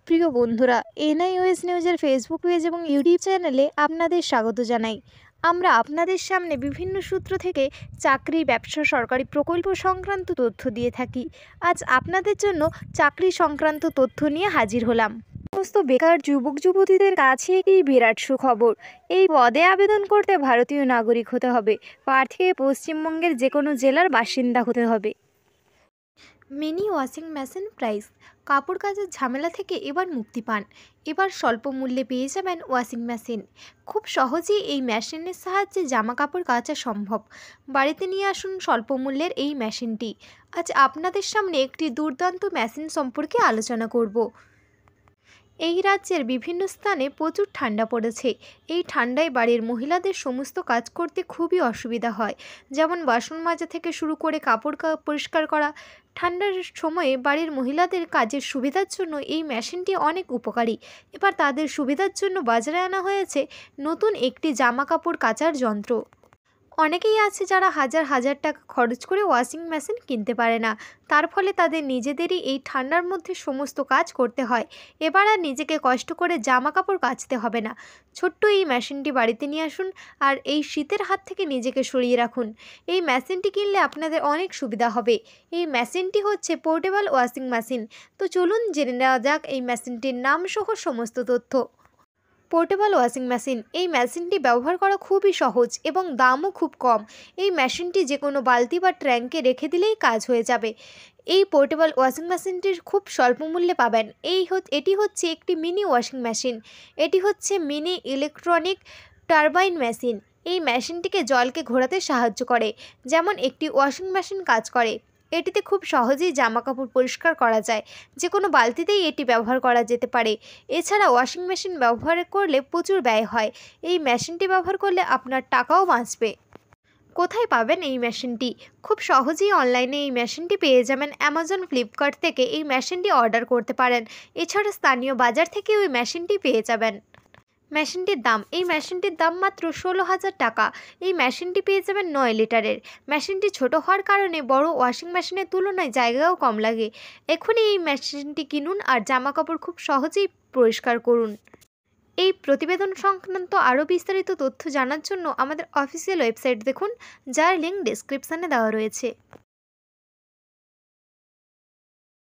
প্রিয় বন্ধুরা, এনআইওএস নিউজের ফেসবুক পেজ এবং ইউটিউব চ্যানেলে আপনাদের স্বাগত জানাই। আমরা আপনাদের সামনে বিভিন্ন সূত্র থেকে চাকরি, ব্যবসা, সরকারি প্রকল্প সংক্রান্ত তথ্য দিয়ে থাকি। আজ আপনাদের জন্য চাকরি সংক্রান্ত তথ্য নিয়ে হাজির হলাম। সমস্ত বেকার যুবক যুবতীদের কাছে একটি বিরাট সুখবর। এই পদে আবেদন করতে ভারতীয় নাগরিক হতে হবে। প্রার্থীকে পশ্চিমবঙ্গের যে কোনো জেলার বাসিন্দা হতে হবে। Mini washing machine price. কাপড় কাচার ঝামেলা থেকে এবার মুক্তি পান। এবার স্বল্প মূল্যে পেয়ে যাবেন ওয়াশিং মেশিন। খুব সহজেই এই মেশিনের সাহায্যে জামা কাপড় কাচা সম্ভব। বাড়িতে নিয়ে আসুন স্বল্প মূল্যের এই মেশিনটি। আজ আপনাদের সামনে একটি দুর্দান্ত মেশিন সম্পর্কে আলোচনা করব। এই রাজ্যের বিভিন্ন স্থানে প্রচুর ঠান্ডা পড়েছে। এই ঠান্ডায় বাড়ির মহিলাদের সমস্ত কাজ করতে খুবই অসুবিধা হয়, যেমন বাসন মাজা থেকে শুরু করে কাপড় পরিষ্কার করা। ঠান্ডার সময়ে বাড়ির মহিলাদের কাজের সুবিধার জন্য এই মেশিনটি অনেক উপকারী। এবার তাদের সুবিধার জন্য বাজারে আনা হয়েছে নতুন একটি জামা কাপড় কাচার যন্ত্র। অনেকেই আছে যারা হাজার হাজার টাকা খরচ করে ওয়াশিং মেশিন কিনতে পারে না, তার ফলে তাদের নিজেদেরই এই ঠান্ডার মধ্যে সমস্ত কাজ করতে হয়। এবার আর নিজেকে কষ্ট করে জামা কাপড় কাচতে হবে না। ছোট্ট এই মেশিনটি বাড়িতে নিয়ে আসুন আর এই শীতের হাত থেকে নিজেকে সরিয়ে রাখুন। এই মেশিনটি কিনলে আপনাদের অনেক সুবিধা হবে। এই মেশিনটি হচ্ছে পোর্টেবল ওয়াশিং মেশিন। তো চলুন জেনে নেওয়া যাক এই মেশিনটির নাম সহ সমস্ত তথ্য। Portable washing machine. এই মেশিনটি ব্যবহার করা খুবই সহজ এবং দামও খুব কম। এই মেশিনটি যে কোনো বালতি বা ট্যাঙ্কে রেখে দিলেই কাজ হয়ে যাবে। এই পোর্টেবল ওয়াশিং মেশিনটির খুব স্বল্প মূল্যে পাবেন। এটি হচ্ছে একটি মিনি ওয়াশিং মেশিন। এটি হচ্ছে মিনি ইলেকট্রনিক টারবাইন মেশিন। এই মেশিনটিকে জলকে ঘোরাতে সাহায্য করে, যেমন একটি ওয়াশিং মেশিন কাজ করে। এটিতে খুব সহজেই জামা কাপড় পরিষ্কার করা যায়। যে কোনো বালতিতেই এটি ব্যবহার করা যেতে পারে। এছাড়া ওয়াশিং মেশিন ব্যবহার করলে প্রচুর ব্যয় হয়। এই মেশিনটি ব্যবহার করলে আপনার টাকাও বাঁচবে। কোথায় পাবেন এই মেশিনটি? খুব সহজেই অনলাইনে এই মেশিনটি পেয়ে যাবেন। অ্যামাজন, ফ্লিপকার্ট থেকে এই মেশিনটি অর্ডার করতে পারেন। এছাড়া স্থানীয় বাজার থেকে ওই মেশিনটি পেয়ে যাবেন। মেশিনটির দাম। এই মেশিনটির দাম মাত্র 16,000 টাকা। এই মেশিনটি পেয়ে যাবেন 9 লিটারের। মেশিনটি ছোট হওয়ার কারণে বড় ওয়াশিং মেশিনের তুলনায় জায়গাও কম লাগে। এখনই এই মেশিনটি কিনুন আর জামা কাপড় খুব সহজেই পরিষ্কার করুন। এই প্রতিবেদন সংক্রান্ত আরও বিস্তারিত তথ্য জানার জন্য আমাদের অফিসিয়াল ওয়েবসাইট দেখুন, যার লিঙ্ক ডেসক্রিপশানে দেওয়া রয়েছে।